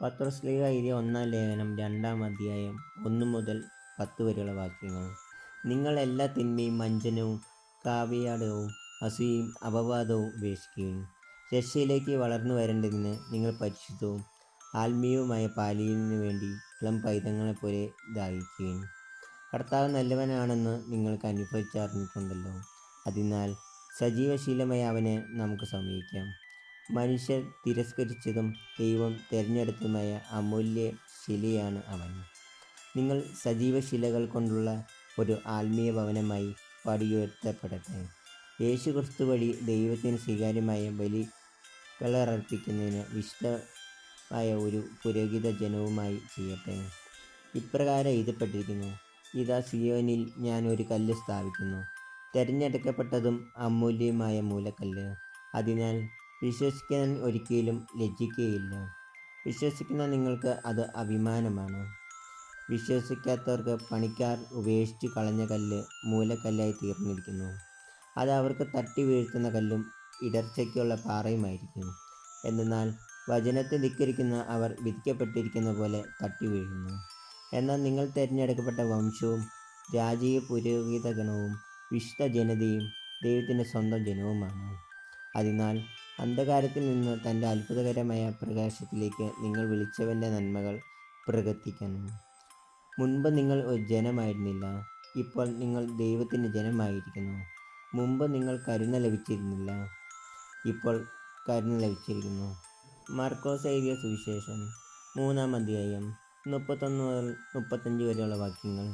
പത്രോസ്ലീഹ എഴുതിയ 1-ാം ലേഖനം 2-ാം അധ്യായം 1 മുതൽ 10 വരെയുള്ള വാക്യങ്ങൾ. നിങ്ങൾ എല്ലാ തിന്മയും വഞ്ചനവും കാവ്യാടവും അസൂയയും അപവാദവും ഉപേക്ഷിക്കുകയും രക്ഷയിലേക്ക് വളർന്നു വരേണ്ടതിന് നിങ്ങൾ പരിശുദ്ധവും ആത്മീയവുമായ പാലിനു വേണ്ടി ഇളം പൈതങ്ങളെപ്പോലെ ദാഹിക്കുകയും കർത്താവ് നല്ലവനാണെന്ന് നിങ്ങൾക്ക് അനുഭവിച്ചറിഞ്ഞിട്ടുണ്ടല്ലോ. അതിനാൽ സജീവശീലമായ അവനെ നമുക്ക് സമീപിക്കാം. മനുഷ്യർ തിരസ്കരിച്ചതും ദൈവം തിരഞ്ഞെടുത്തതുമായ അമൂല്യ ശിലയാണ് അവൻ. നിങ്ങൾ സജീവശിലകൾ കൊണ്ടുള്ള ഒരു ആത്മീയ ഭവനമായി പടിയുയർത്തപ്പെടട്ടെ. യേശു ക്രിസ്തു വഴി ദൈവത്തിന് സ്വീകാര്യമായ ബലികളർപ്പിക്കുന്നതിന് വിശുദ്ധമായ ഒരു പുരോഹിത ജനവുമായി ചെയ്യട്ടെ. ഇപ്രകാരം എഴുതപ്പെട്ടിരിക്കുന്നു: ഇതാ, സിയോനിൽ ഞാൻ ഒരു കല്ല് സ്ഥാപിക്കുന്നു, തിരഞ്ഞെടുക്കപ്പെട്ടതും അമൂല്യവുമായ മൂലക്കല്ല്. അതിനാൽ വിശ്വസിക്കുന്നവൻ ഒരിക്കലും ലജ്ജിക്കുകയില്ല. വിശ്വസിക്കുന്ന നിങ്ങൾക്ക് അത് അഭിമാനമാണ്. വിശ്വസിക്കാത്തവർക്ക് പണിക്കാർ ഉപേക്ഷിച്ചു കളഞ്ഞ കല്ല് മൂലക്കല്ലായി തീർന്നിരിക്കുന്നു. അത് അവർക്ക് തട്ടി വീഴ്ത്തുന്ന കല്ലും ഇടർച്ചയ്ക്കുള്ള പാറയുമായിരിക്കും. എന്തെന്നാൽ വചനത്തെ ധിക്കരിക്കുന്ന അവർ വിധിക്കപ്പെട്ടിരിക്കുന്ന പോലെ തട്ടി വീഴുന്നു. എന്നാൽ നിങ്ങൾ തിരഞ്ഞെടുക്കപ്പെട്ട വംശവും രാജകീയ പുരോഹിതഗണവും വിശുദ്ധ ജനതയും ദൈവത്തിൻ്റെ സ്വന്തം ജനവുമാണ്. അതിനാൽ അന്ധകാരത്തിൽ നിന്ന് തൻ്റെ അത്ഭുതകരമായ പ്രകാശത്തിലേക്ക് നിങ്ങൾ വിളിച്ചവൻ്റെ നന്മകൾ പ്രകീർത്തിക്കണം. മുൻപ് നിങ്ങൾ ഒരു ജനമായിരുന്നില്ല, ഇപ്പോൾ നിങ്ങൾ ദൈവത്തിൻ്റെ ജനമായിരിക്കുന്നു. മുമ്പ് നിങ്ങൾ കരുണ ലഭിച്ചിരുന്നില്ല, ഇപ്പോൾ കരുണ ലഭിച്ചിരിക്കുന്നു. മർക്കോസ് എഴുതിയ സുവിശേഷം 3-ാം അധ്യായം 31 മുതൽ 35 വരെയുള്ള വാക്യങ്ങൾ.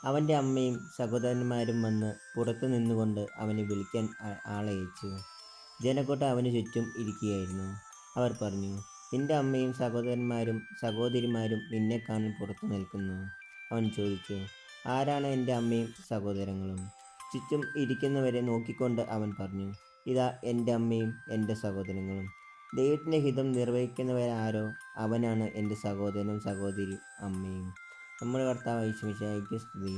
അവൻ്റെ അമ്മയും സഹോദരന്മാരും വന്ന് പുറത്തു നിന്നുകൊണ്ട് അവനെ വിളിക്കാൻ ആളയച്ചു. ജനക്കൂട്ടം അവന് ചുറ്റും ഇരിക്കുകയായിരുന്നു. അവർ പറഞ്ഞു: നിന്റെ അമ്മയും സഹോദരന്മാരും സഹോദരിമാരും നിന്നെ കാണാൻ പുറത്തു നിൽക്കുന്നു. അവൻ ചോദിച്ചു: ആരാണ് എൻ്റെ അമ്മയും സഹോദരങ്ങളും? ചുറ്റും ഇരിക്കുന്നവരെ നോക്കിക്കൊണ്ട് അവൻ പറഞ്ഞു: ഇതാ എൻ്റെ അമ്മയും എൻ്റെ സഹോദരങ്ങളും. ദൈവത്തിൻ്റെ ഹിതം നിർവഹിക്കുന്നവരാരോ അവനാണ് എൻ്റെ സഹോദരനും സഹോദരിയും അമ്മയും. നമ്മുടെ കർത്താവായ യേശു മിശിഹായ്ക്ക് സ്തുതി.